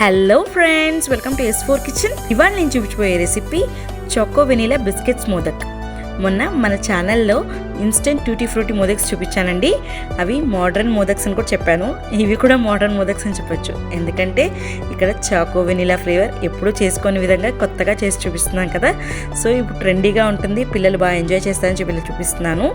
Hello friends, welcome to S4 kitchen. ఇవాళ నేను చూపించబోయే recipe choco vanilla biscuits modak. మొన్న మన ఛానల్లో ఇన్స్టెంట్ టూటీ ఫ్రూటీ మోదక్స్ చూపించానండి. అవి మోడర్న్ మోదక్స్ అని కూడా చెప్పాను. ఇవి కూడా మోడర్న్ మోదక్స్ అని చెప్పొచ్చు, ఎందుకంటే ఇక్కడ చాకో వెనీలా ఫ్లేవర్ ఎప్పుడూ చేసుకునే విధంగా కొత్తగా చేసి చూపిస్తున్నాం కదా. సో ఇప్పుడు ట్రెండీగా ఉంటుంది, పిల్లలు బాగా ఎంజాయ్ చేస్తారని చెప్పి చూపిస్తున్నాను.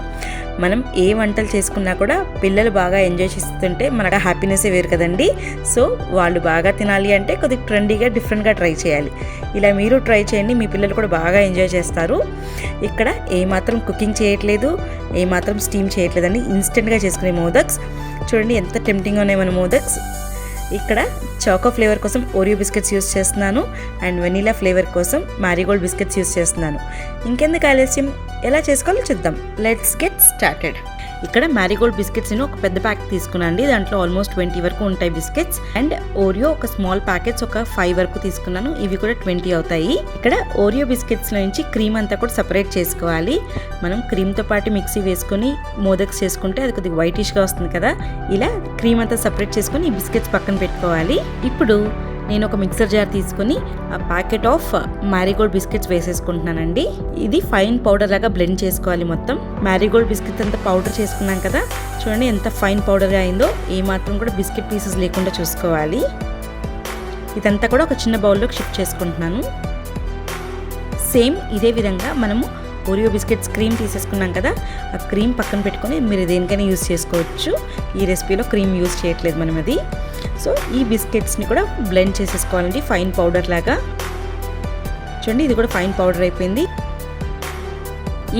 మనం ఏ వంటలు చేసుకున్నా కూడా పిల్లలు బాగా ఎంజాయ్ చేస్తుంటే మనకు హ్యాపీనెస్ వేరు కదండి. సో వాళ్ళు బాగా తినాలి అంటే కొద్దిగా ట్రెండీగా డిఫరెంట్గా ట్రై చేయాలి. ఇలా మీరు ట్రై చేయండి, మీ పిల్లలు కూడా బాగా ఎంజాయ్ చేస్తారు. ఇక్కడ ఏమాత్రం కుకింగ్ చేయట్లేదు, ఏమాత్రం స్టీమ్ చేయట్లేదండి, ఇన్స్టెంట్గా చేసుకునే మోదక్స్. చూడండి ఎంత టెంప్టింగ్గా ఉన్నాయి మన మోదక్స్. ఇక్కడ చాకో ఫ్లేవర్ కోసం ఓరియో బిస్కెట్స్ యూస్ చేస్తున్నాను అండ్ వెనీలా ఫ్లేవర్ కోసం మ్యారీగోల్డ్ బిస్కెట్స్ యూస్ చేస్తున్నాను. ఇంకెందుకు ఆలస్యం, ఎలా చేసుకోవాలో చూద్దాం. Let's get started. ఇక్కడ మ్యారీగోల్డ్ బిస్కెట్స్ ఒక పెద్ద ప్యాకెట్ తీసుకున్నాను. దాంట్లో ఆల్మోస్ట్ 20 వరకు ఉంటాయి బిస్కెట్స్. అండ్ ఓరియో ఒక స్మాల్ ప్యాకెట్స్ ఒక 5 వరకు తీసుకున్నాను. ఇవి కూడా 20 అవుతాయి. ఇక్కడ ఓరియో బిస్కెట్స్ నుంచి క్రీమ్ అంతా కూడా సపరేట్ చేసుకోవాలి. మనం క్రీమ్తో పాటు మిక్సీ వేసుకొని మోదక్స్ చేసుకుంటే అది కొద్దిగా వైటిష్గా వస్తుంది కదా. ఇలా క్రీమ్ అంతా సపరేట్ చేసుకొని ఈ బిస్కెట్స్ పక్కన పెట్టుకోవాలి. ఇప్పుడు నేను ఒక మిక్సర్ జార్ తీసుకుని ఆ ప్యాకెట్ ఆఫ్ మ్యారీగోల్డ్ బిస్కెట్స్ వేసేసుకుంటున్నానండి. ఇది ఫైన్ పౌడర్ లాగా బ్లెండ్ చేసుకోవాలి. మొత్తం మ్యారీగోల్డ్ బిస్కెట్స్ అంతా పౌడర్ చేసుకున్నాం కదా, చూడండి ఎంత ఫైన్ పౌడర్గా అయిందో. ఏ మాత్రం కూడా బిస్కెట్ పీసెస్ లేకుండా చూసుకోవాలి. ఇదంతా కూడా ఒక చిన్న బౌల్లోకి షిఫ్ట్ చేసుకుంటున్నాను. సేమ్ ఇదే విధంగా మనము ఓరియో బిస్కెట్స్ క్రీమ్ తీసేసుకున్నాం కదా, ఆ క్రీమ్ పక్కన పెట్టుకొని మీరు దేనికైనా యూజ్ చేసుకోవచ్చు. ఈ రెసిపీలో క్రీమ్ యూజ్ చేయట్లేదు మనం అది. సో ఈ బిస్కెట్స్ని కూడా బ్లెండ్ చేసేసుకోవాలండి ఫైన్ పౌడర్ లాగా. చూడండి ఇది కూడా ఫైన్ పౌడర్ అయిపోయింది.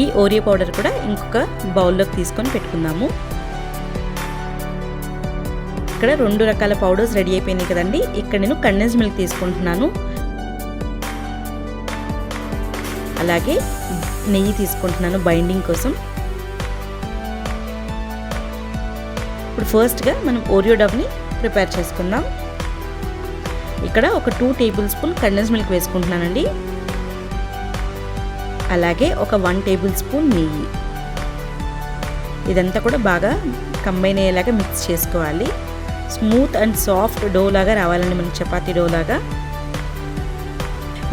ఈ ఓరియో పౌడర్ కూడా ఇంకొక బౌల్లోకి తీసుకొని పెట్టుకుందాము. ఇక్కడ 2 రకాల పౌడర్స్ రెడీ అయిపోయినాయి కదండి. ఇక్కడ నేను కండెన్స్ మిల్క్ తీసుకుంటున్నాను, అలాగే నెయ్యి తీసుకుంటున్నాను బైండింగ్ కోసం. ఇప్పుడు ఫస్ట్గా మనం ఓరియో డవ్ని ప్రిపేర్ చేసుకుందాం. ఇక్కడ ఒక 2 టేబుల్ స్పూన్ కండెన్స్ మిల్క్ వేసుకుంటున్నానండి, అలాగే ఒక 1 టేబుల్ స్పూన్ నెయ్యి. ఇదంతా కూడా బాగా కంబైన్ అయ్యేలాగా మిక్స్ చేసుకోవాలి. స్మూత్ అండ్ సాఫ్ట్ డో లాగా రావాలండి, మనకి చపాతీ డో లాగా.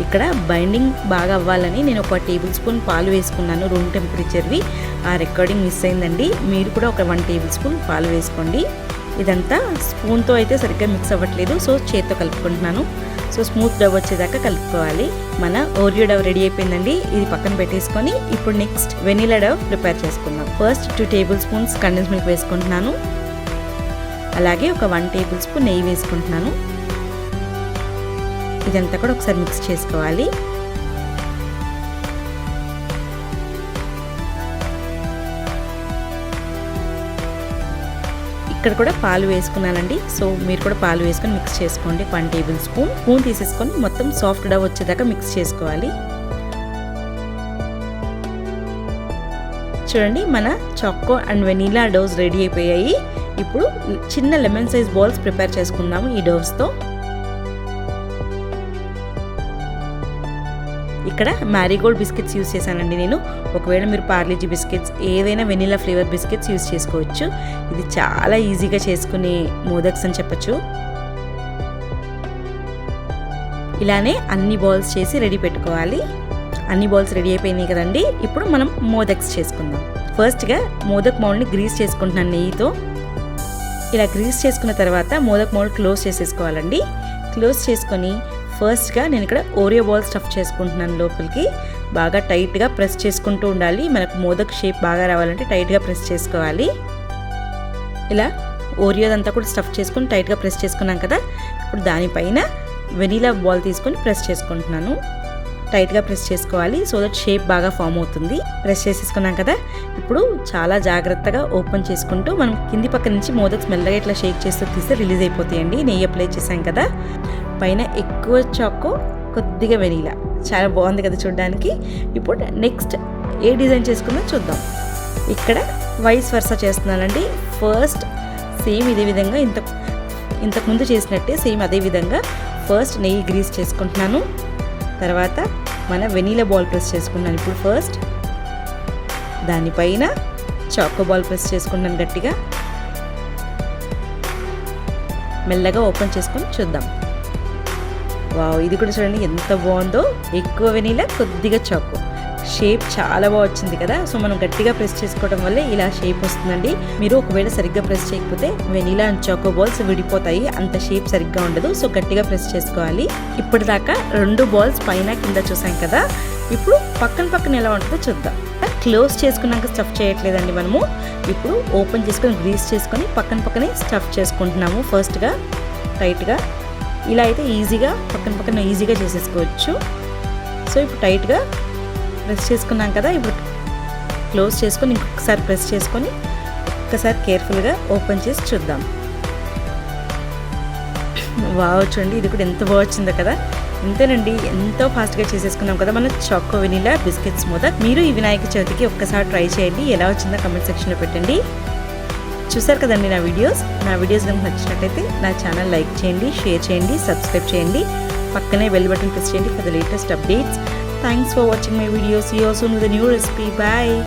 ఇక్కడ బైండింగ్ బాగా అవ్వాలని నేను ఒక టేబుల్ స్పూన్ పాలు వేసుకున్నాను, రూమ్ టెంపరేచర్వి. ఆ రికార్డింగ్ మిస్ అయిందండి, మీరు కూడా ఒక 1 టేబుల్ స్పూన్ పాలు వేసుకోండి. ఇదంతా స్పూన్తో అయితే సరిగ్గా మిక్స్ అవ్వట్లేదు, సో చేత్తో కలుపుకుంటున్నాను. సో స్మూత్ డవ్ వచ్చేదాకా కలుపుకోవాలి. మన ఓరియో డవ్ రెడీ అయిపోయిందండి, ఇది పక్కన పెట్టేసుకొని ఇప్పుడు నెక్స్ట్ వెనీలా డవ్ ప్రిపేర్ చేసుకుందాం. First 2 table spoons condense milk వేసుకుంటున్నాను, అలాగే ఒక 1 టేబుల్ స్పూన్ నెయ్యి వేసుకుంటున్నాను. ఇదంతా కూడా ఒకసారి మిక్స్ చేసుకోవాలి. ఇక్కడ కూడా పాలు వేసుకున్నానండి, సో మీరు కూడా పాలు వేసుకొని మిక్స్ చేసుకోండి. 1 టేబుల్ స్పూన్ తీసేసుకొని మొత్తం సాఫ్ట్ డవ్ వచ్చేదాకా మిక్స్ చేసుకోవాలి. చూడండి మన choco and vanilla doughs ready అయిపోయాయి. ఇప్పుడు చిన్న లెమన్ సైజ్ బాల్స్ ప్రిపేర్ చేసుకుందాము ఈ డోస్తో. ఇక్కడ మ్యారీగోల్డ్ బిస్కెట్స్ యూస్ చేశానండి నేను. ఒకవేళ మీరు పార్లేజీ బిస్కెట్స్, ఏదైనా వెనీలా ఫ్లేవర్ బిస్కెట్స్ యూస్ చేసుకోవచ్చు. ఇది చాలా ఈజీగా చేసుకునే మోదక్స్ అని చెప్పచ్చు. ఇలానే అన్ని బాల్స్ చేసి రెడీ పెట్టుకోవాలి. అన్ని బాల్స్ రెడీ అయిపోయినాయి కదండి. ఇప్పుడు మనం మోదక్స్ చేసుకుందాం. ఫస్ట్గా మోదక్ మౌల్డ్ని గ్రీస్ చేసుకుంటున్నాను నెయ్యితో. ఇలా గ్రీస్ చేసుకున్న తర్వాత మోదక్ మౌల్డ్ క్లోజ్ చేసేసుకోవాలండి. క్లోజ్ చేసుకొని ఫస్ట్గా నేను ఇక్కడ ఓరియో బాల్ స్టఫ్ చేసుకుంటున్నాను. లోపలికి బాగా టైట్గా ప్రెస్ చేసుకుంటూ ఉండాలి. మనకు మోదక్ షేప్ బాగా రావాలంటే టైట్గా ప్రెస్ చేసుకోవాలి. ఇలా ఓరియోదంతా కూడా స్టఫ్ చేసుకొని టైట్గా ప్రెస్ చేసుకున్నాం కదా. ఇప్పుడు దానిపైన వెనీలా బాల్ తీసుకొని ప్రెస్ చేసుకుంటున్నాను. టైట్గా ప్రెస్ చేసుకోవాలి, సో దట్ షేప్ బాగా ఫామ్ అవుతుంది. ప్రెస్ చేసేసుకున్నాం కదా. ఇప్పుడు చాలా జాగ్రత్తగా ఓపెన్ చేసుకుంటూ మనం కింది పక్క నుంచి మోదక్స్ మెల్లగా ఇట్లా షేక్ చేస్తూ తీస్తే రిలీజ్ అయిపోతాయండి. నెయ్యి అప్లై చేసాం కదా. పైన ఎక్కువ చాకో, కొద్దిగా వెనీలా, చాలా బాగుంది కదా చూడడానికి. ఇప్పుడు నెక్స్ట్ ఏ డిజైన్ చేసుకుందో చూద్దాం. ఇక్కడ వైస్ వర్సా చేస్తున్నానండి. ఫస్ట్ సేమ్ ఇదే విధంగా ఇంతకుముందు చేసినట్టే సేమ్ అదే విధంగా ఫస్ట్ నెయ్యి గ్రీస్ చేసుకుంటున్నాను. తర్వాత మన వెనీలా బాల్ ప్రెస్ చేసుకున్నాను. ఇప్పుడు ఫస్ట్ దానిపైన చాకో బాల్ ప్రెస్ చేసుకున్నాను గట్టిగా. మెల్లగా ఓపెన్ చేసుకొని చూద్దాం. వావ్, ఇది కూడా చూడండి ఎంత బాగుందో. ఎక్కువ వెనీలా, కొద్దిగా చాకో. షేప్ చాలా బాగా వచ్చింది కదా. సో మనం గట్టిగా ప్రెస్ చేసుకోవడం వల్లే ఇలా షేప్ వస్తుందండి. మీరు ఒకవేళ సరిగ్గా ప్రెస్ చేయకపోతే వెనీలా అండ్ చాకో బాల్స్ విడిపోతాయి, అంత షేప్ సరిగ్గా ఉండదు. సో గట్టిగా ప్రెస్ చేసుకోవాలి. ఇప్పటిదాకా 2 బాల్స్ పైన కింద చూసాం కదా. ఇప్పుడు పక్కన ఎలా ఉంటుందో చూద్దాం. క్లోజ్ చేసుకున్నాక స్టఫ్ చేయట్లేదండి మనము. ఇప్పుడు ఓపెన్ చేసుకొని గ్రీస్ చేసుకొని పక్కనే స్టఫ్ చేసుకుంటున్నాము. ఫస్ట్గా టైట్గా ఇలా అయితే ఈజీగా పక్కన ఈజీగా చేసేసుకోవచ్చు. సో ఇప్పుడు టైట్గా ప్రెస్ చేసుకున్నాం కదా. ఇప్పుడు క్లోజ్ చేసుకొని ఇంకొకసారి ప్రెస్ చేసుకొని ఒక్కసారి కేర్ఫుల్గా ఓపెన్ చేసి చూద్దాం. వావ్, చూడండి ఇది కూడా ఎంత బాగా వచ్చిందో కదా. ఇంతేనండి, ఎంతో ఫాస్ట్గా చేసేసుకున్నాం కదా మన చాకో వెనిలా బిస్కెట్స్ మోదక్. మీరు ఈ వినాయక చవితికి ఒక్కసారి ట్రై చేయండి. ఎలా వచ్చిందో కమెంట్ సెక్షన్లో పెట్టండి. చూసారు కదండి నా వీడియోస్ కనుక నచ్చినట్టయితే నా ఛానల్ లైక్ చేయండి, షేర్ చేయండి, సబ్స్క్రైబ్ చేయండి. పక్కనే బెల్ బటన్ ప్రెస్ చేయండి for the latest updates. Thanks for watching my videos. See you soon with a new recipe. Bye.